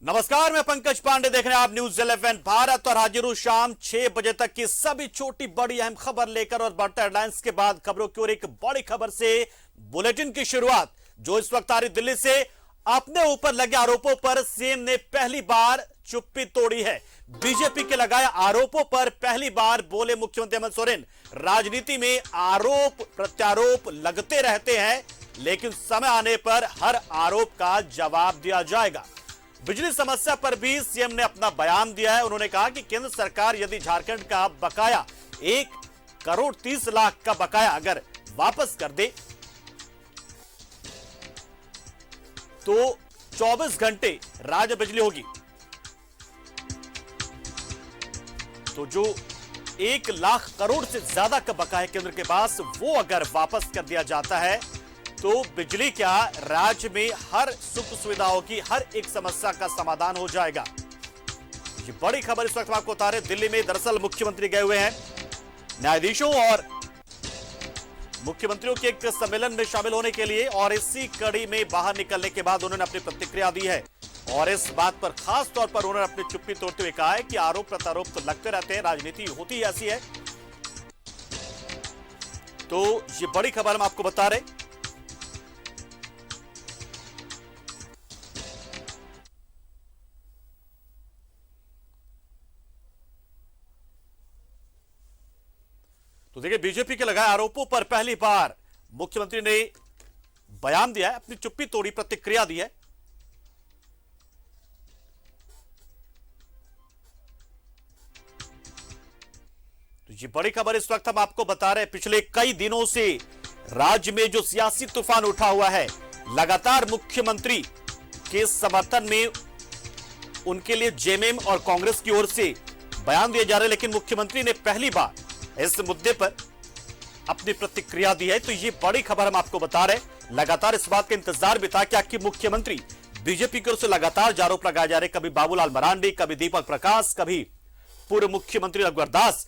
नमस्कार, मैं पंकज पांडे, देख रहे हैं आप न्यूज 11 भारत और हाजिर हूं शाम 6 बजे तक की सभी छोटी बड़ी अहम खबर लेकर। और बढ़ते हेडलाइंस के बाद खबरों की ओर एक बड़ी खबर से बुलेटिन की शुरुआत, जो इस वक्त आ रही दिल्ली से। अपने ऊपर लगे आरोपों पर सीएम ने पहली बार चुप्पी तोड़ी है। बीजेपी के लगाए आरोपों पर पहली बार बोले मुख्यमंत्री हेमंत सोरेन। राजनीति में आरोप प्रत्यारोप लगते रहते हैं, लेकिन समय आने पर हर आरोप का जवाब दिया जाएगा। बिजली समस्या पर भी सीएम ने अपना बयान दिया है। उन्होंने कहा कि केंद्र सरकार यदि झारखंड का बकाया 1 करोड़ 30 लाख का बकाया अगर वापस कर दे तो 24 घंटे राज्य बिजली होगी। तो जो 1 लाख करोड़ से ज्यादा का बकाया केंद्र के पास, वो अगर वापस कर दिया जाता है तो बिजली क्या राज्य में हर सुख सुविधा होगी, हर एक समस्या का समाधान हो जाएगा। ये बड़ी खबर इस वक्त आपको बता रहे दिल्ली में। दरअसल मुख्यमंत्री गए हुए हैं न्यायाधीशों और मुख्यमंत्रियों के एक सम्मेलन में शामिल होने के लिए, और इसी कड़ी में बाहर निकलने के बाद उन्होंने अपनी प्रतिक्रिया दी है। और इस बात पर खास तौर पर उन्होंने अपनी चुप्पी तोड़ते हुए कहा है कि आरोप प्रत्यारोप तो लगते रहते हैं, राजनीति होती ऐसी है। तो ये बड़ी खबर हम आपको बता रहे। तो देखिए, बीजेपी के लगाए आरोपों पर पहली बार मुख्यमंत्री ने बयान दिया है, अपनी चुप्पी तोड़ी, प्रतिक्रिया दी है। तो ये बड़ी खबर इस वक्त हम आपको बता रहे हैं। पिछले कई दिनों से राज्य में जो सियासी तूफान उठा हुआ है, लगातार मुख्यमंत्री के समर्थन में उनके लिए जेएमएम और कांग्रेस की ओर से बयान दिए जा रहे हैं, लेकिन मुख्यमंत्री ने पहली बार इस मुद्दे पर अपनी प्रतिक्रिया दी है। तो ये बड़ी खबर हम आपको बता रहे हैं। लगातार इस बात का इंतजार भी था कि आखिर मुख्यमंत्री बीजेपी की ओर से लगातार जो आरोप लगाए जा रहे, कभी बाबूलाल मरांडी, कभी दीपक प्रकाश, कभी पूर्व मुख्यमंत्री रघुवर दास,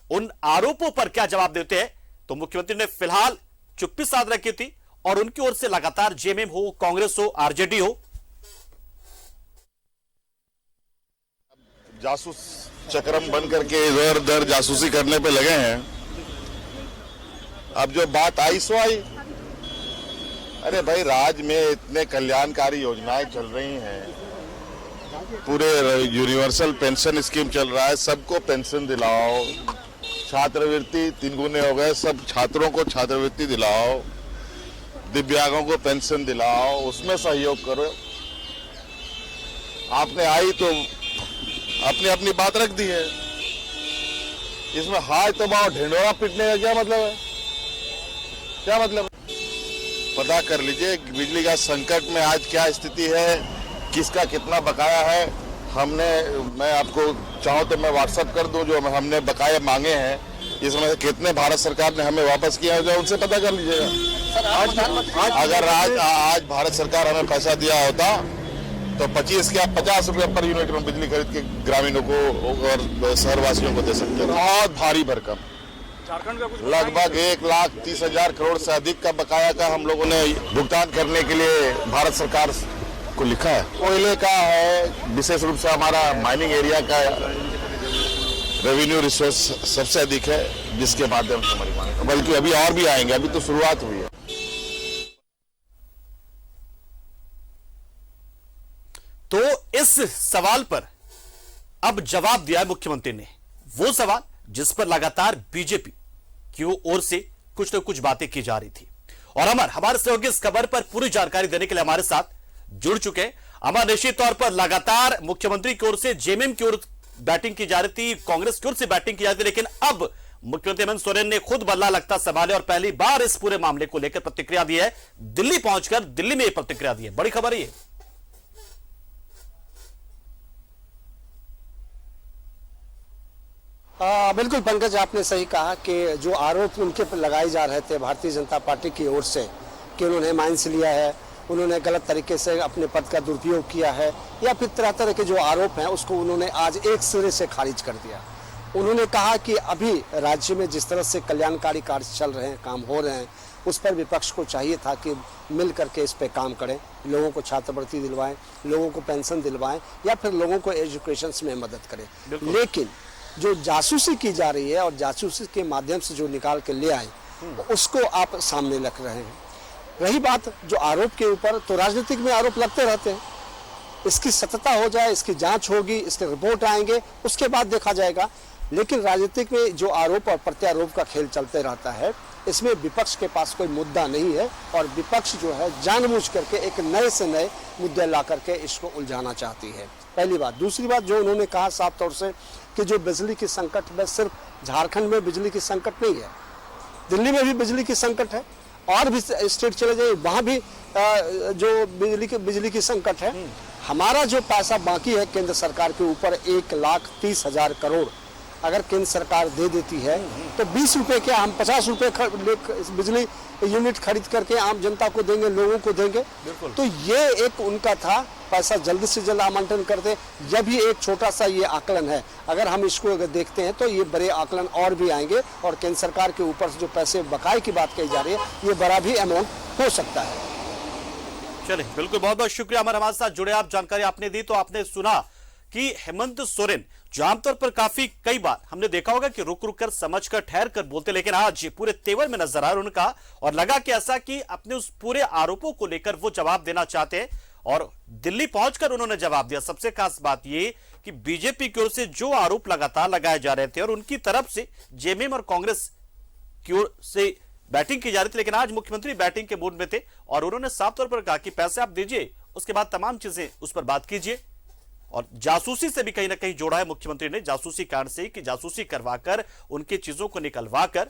उन आरोपों पर क्या जवाब देते हैं। तो मुख्यमंत्री ने फिलहाल चुप्पी साध रखी थी और उनकी ओर से लगातार जेएमएम हो, कांग्रेस हो, आरजेडी हो, जासूस चक्रम बन करके इधर उधर जासूसी करने पे लगे हैं। अब जो बात आई सो आई। अरे भाई, राज्य में इतने कल्याणकारी योजनाएं चल रही हैं, पूरे यूनिवर्सल पेंशन स्कीम चल रहा है, सबको पेंशन दिलाओ, छात्रवृत्ति 3 गुने हो गए, सब छात्रों को छात्रवृत्ति दिलाओ, दिव्यांगों को पेंशन दिलाओ, उसमें सहयोग करो। आपने आई तो अपनी अपनी बात रख दी है, इसमें हाथ दबाओ ढिंडोरा पीटने का क्या मतलब है? क्या मतलब है? पता कर लीजिए बिजली का संकट में आज क्या स्थिति है, किसका कितना बकाया है। मैं आपको चाहूं तो मैं व्हाट्सएप कर दूं जो हमने बकाये मांगे हैं, इसमें से कितने भारत सरकार ने हमें वापस किया है, उनसे पता कर लीजिएगा। अगर आज भारत सरकार हमें पैसा दिया होता तो 25 या 50 रुपए पर यूनिट में बिजली खरीद के ग्रामीणों को और शहरवासियों को दे सकते हैं। बहुत भारी भरकम, झारखंड का कुछ लगभग 1,30,000 करोड़ से अधिक का बकाया का हम लोगों ने भुगतान करने के लिए भारत सरकार को लिखा है। कोयले का है, विशेष रूप से हमारा माइनिंग एरिया का रेवेन्यू रिसोर्स सबसे अधिक है, जिसके माध्यम से हमारी मांग, बल्कि अभी और भी आएंगे, अभी तो शुरुआत हुई है। तो इस सवाल पर अब जवाब दिया है मुख्यमंत्री ने, वो सवाल जिस पर लगातार बीजेपी की ओर से कुछ न कुछ बातें की जा रही थी। और अमर हमारे सहयोगी इस खबर पर पूरी जानकारी देने के लिए हमारे साथ जुड़ चुके हैं। अमर, निश्चित तौर पर लगातार मुख्यमंत्री की ओर से जेएमएम की ओर बैटिंग की जा रही थी, कांग्रेस की ओर से बैटिंग की जा रही थी, लेकिन अब मुख्यमंत्री हेमंत सोरेन ने खुद बल्ला लगता संभाले और पहली बार इस पूरे मामले को लेकर प्रतिक्रिया दी है। दिल्ली पहुंचकर दिल्ली में प्रतिक्रिया दी है। बड़ी खबर है। बिल्कुल पंकज, आपने सही कहा कि जो आरोप उनके पर लगाए जा रहे थे भारतीय जनता पार्टी की ओर से कि उन्होंने माइंस लिया है, उन्होंने गलत तरीके से अपने पद का दुरुपयोग किया है, या फिर तरह तरह के जो आरोप हैं उसको उन्होंने आज एक सिरे से खारिज कर दिया। उन्होंने कहा कि अभी राज्य में जिस तरह से कल्याणकारी कार्य चल रहे हैं, काम हो रहे हैं, उस पर विपक्ष को चाहिए था कि मिल करके इस पे काम करें, लोगों को छात्रवृत्ति दिलवाएं, लोगों को पेंशन दिलवाएं या फिर लोगों को एजुकेशन में मदद करें। लेकिन जो जासूसी की जा रही है और जासूसी के माध्यम से जो निकाल के ले आए उसको आप सामने रख रहे हैं। रही बात जो आरोप के ऊपर, तो राजनीतिक में आरोप लगते रहते हैं, इसकी सत्यता हो जाए, इसकी जांच होगी, इसके रिपोर्ट आएंगे, उसके बाद देखा जाएगा। लेकिन राजनीतिक में जो आरोप और प्रत्यारोप का खेल चलते रहता है, इसमें विपक्ष के पास कोई मुद्दा नहीं है और विपक्ष जो है जानबूझ करके एक नए से नए मुद्दे ला करके इसको उलझाना चाहती है। पहली बात। दूसरी बात जो उन्होंने कहा साफ तौर से कि जो बिजली की संकट में सिर्फ झारखंड में बिजली की संकट नहीं है, दिल्ली में भी बिजली की संकट है, और भी स्टेट चले जाइए वहाँ भी जो बिजली की संकट है। हमारा जो पैसा बाकी है केंद्र सरकार के ऊपर 1,30,000 करोड़ अगर केंद्र सरकार दे देती है तो 20 रुपए क्या हम 50 रुपए बिजली यूनिट खरीद करके आम जनता को देंगे, लोगों को देंगे। तो ये एक उनका था, पैसा जल्द से जल्द आवंटन कर दे। जब ये एक छोटा सा ये आकलन है, अगर हम इसको अगर देखते हैं तो ये बड़े आकलन और भी आएंगे और केंद्र सरकार के ऊपर से जो पैसे बकाये की बात कही जा रही है, ये बड़ा भी अमाउंट हो सकता है। चलिए, बिल्कुल, बहुत बहुत शुक्रिया हमारे साथ जुड़े आप, जानकारी आपने दी। तो आपने सुना कि हेमंत सोरेन जो आमतौर पर काफी कई बार हमने देखा होगा कि रुक रुक कर समझ कर ठहर कर बोलते, लेकिन आज पूरे तेवर में नजर आ रहा उनका, और लगा कि ऐसा कि अपने उस पूरे आरोपों को लेकर वो जवाब देना चाहते हैं और दिल्ली पहुंचकर उन्होंने जवाब दिया। सबसे खास बात ये कि बीजेपी की ओर से जो आरोप लगातार लगाए जा रहे थे और उनकी तरफ से जेएमएम और कांग्रेस की ओर से बैटिंग की जा रही थी, लेकिन आज मुख्यमंत्री बैटिंग के मूड में थे और उन्होंने साफ तौर पर कहा कि पैसे आप दीजिए, उसके बाद तमाम चीजें उस पर बात कीजिए। और जासूसी से भी कहीं ना कहीं जोड़ा है मुख्यमंत्री ने, जासूसी कारण से कि जासूसी करवाकर उनकी चीजों को निकलवा कर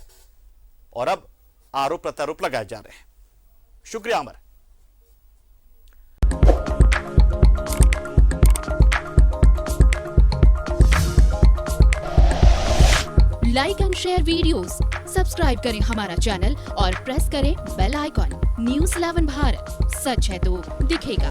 और अब आरोप प्रत्यारोप लगाए जा रहे हैं। शुक्रिया Amar. Like and share videos, subscribe करें हमारा चैनल और प्रेस करें बेल आइकॉन। न्यूज़ 11 भारत, सच है तो दिखेगा।